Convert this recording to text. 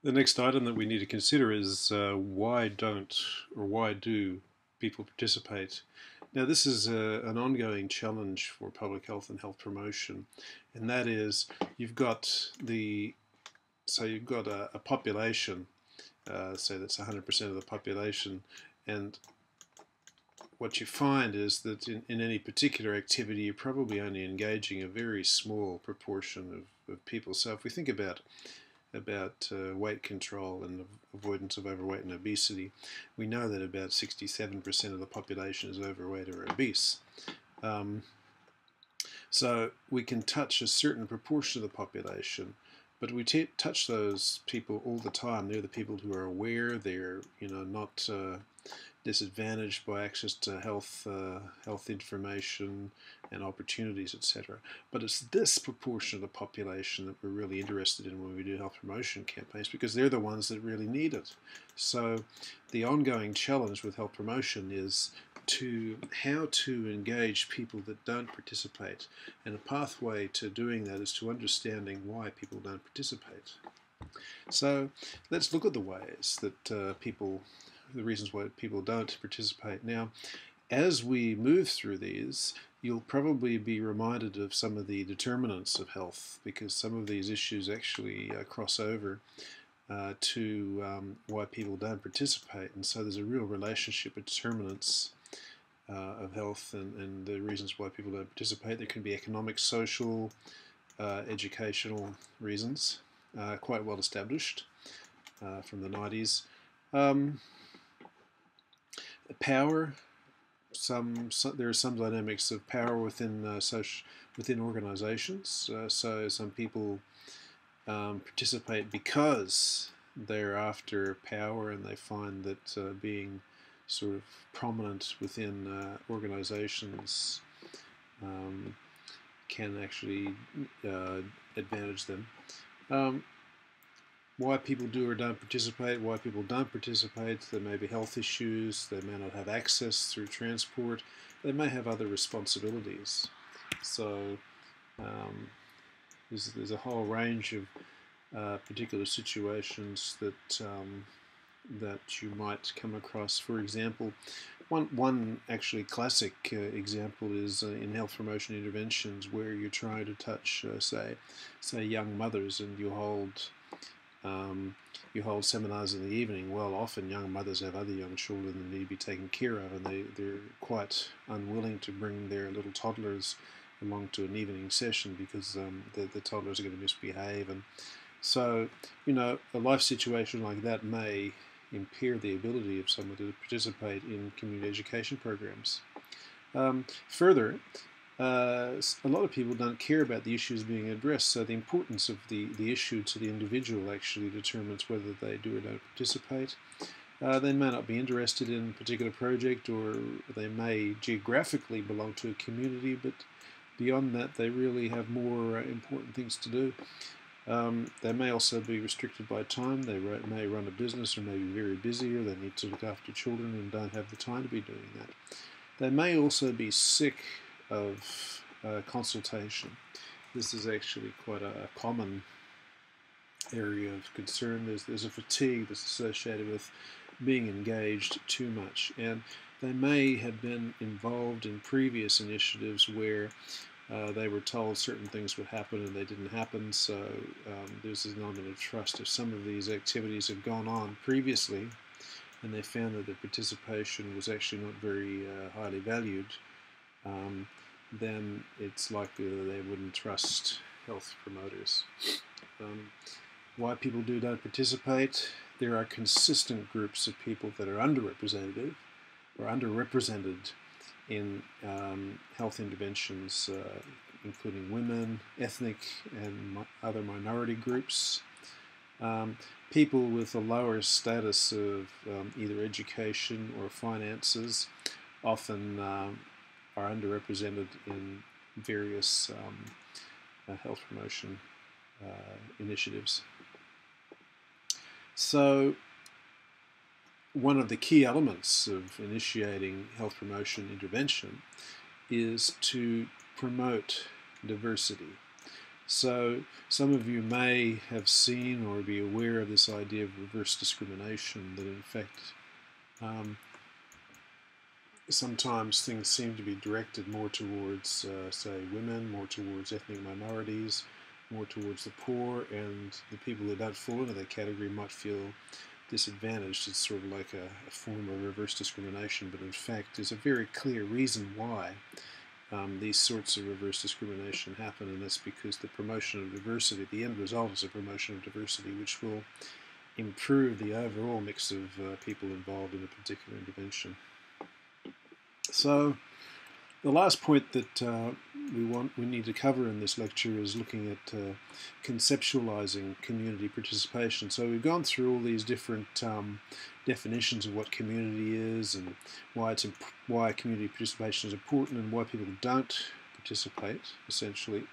The next item that we need to consider is why don't or why do people participate? Now, this is an ongoing challenge for public health and health promotion, and that is you've got the you've got a population, say that's 100% of the population, and what you find is that in any particular activity, you're probably only engaging a very small proportion of people. So if we think about weight control and avoidance of overweight and obesity, we know that about 67% of the population is overweight or obese. Um, so we can touch a certain proportion of the population, but we touch those people all the time. They're the people who are aware. They're not disadvantaged by access to health information and opportunities, etc. But it's this proportion of the population that we're really interested in when we do health promotion campaigns, because they're the ones that really need it. So the ongoing challenge with health promotion is how to engage people that don't participate, and a pathway to doing that is to understanding why people don't participate. So let's look at the ways that the reasons why people don't participate. Now, as we move through these, you'll probably be reminded of some of the determinants of health, because some of these issues actually cross over to why people don't participate. And so there's a real relationship with determinants of health and the reasons why people don't participate. There can be economic, social, educational reasons, quite well established from the 90s. Power. There are some dynamics of power within within organizations. So some people participate because they're after power, and they find that being sort of prominent within organizations can actually advantage them. Why people do or don't participate, why people don't participate. There may be health issues, they may not have access through transport, they may have other responsibilities. So there's a whole range of particular situations that you might come across. For example, one actually classic example is in health promotion interventions, where you're trying to touch, say young mothers, and you hold seminars in the evening. Well, often young mothers have other young children that need to be taken care of, and they're quite unwilling to bring their little toddlers along to an evening session, because the toddlers are going to misbehave. And so, a life situation like that may impair the ability of someone to participate in community education programs. Further, a lot of people don't care about the issues being addressed, so the importance of the issue to the individual actually determines whether they do or don't participate. They may not be interested in a particular project, or they may geographically belong to a community, but beyond that they really have more important things to do. They may also be restricted by time. They may run a business, or may be very busy, or they need to look after children and don't have the time to be doing that. They may also be sick of consultation. This is actually quite a common area of concern. There's a fatigue that's associated with being engaged too much, and they may have been involved in previous initiatives where they were told certain things would happen and they didn't happen. So there's an element of trust. If some of these activities have gone on previously and they found that their participation was actually not very highly valued, then it's likely that they wouldn't trust health promoters. Why people don't participate? There are consistent groups of people that are underrepresented in health interventions, including women, ethnic and other minority groups. People with a lower status of either education or finances often are underrepresented in various health promotion initiatives. So one of the key elements of initiating health promotion intervention is to promote diversity. So some of you may have seen or be aware of this idea of reverse discrimination, that in fact sometimes things seem to be directed more towards, say, women, more towards ethnic minorities, more towards the poor, and the people that don't fall into that category might feel disadvantaged. It's sort of like a form of reverse discrimination, but in fact there's a very clear reason why these sorts of reverse discrimination happen, and that's because the promotion of diversity, the end result is a promotion of diversity, which will improve the overall mix of people involved in a particular intervention. So the last point that we need to cover in this lecture is looking at conceptualizing community participation. So we've gone through all these different definitions of what community is, and why community participation is important, and why people don't participate, essentially.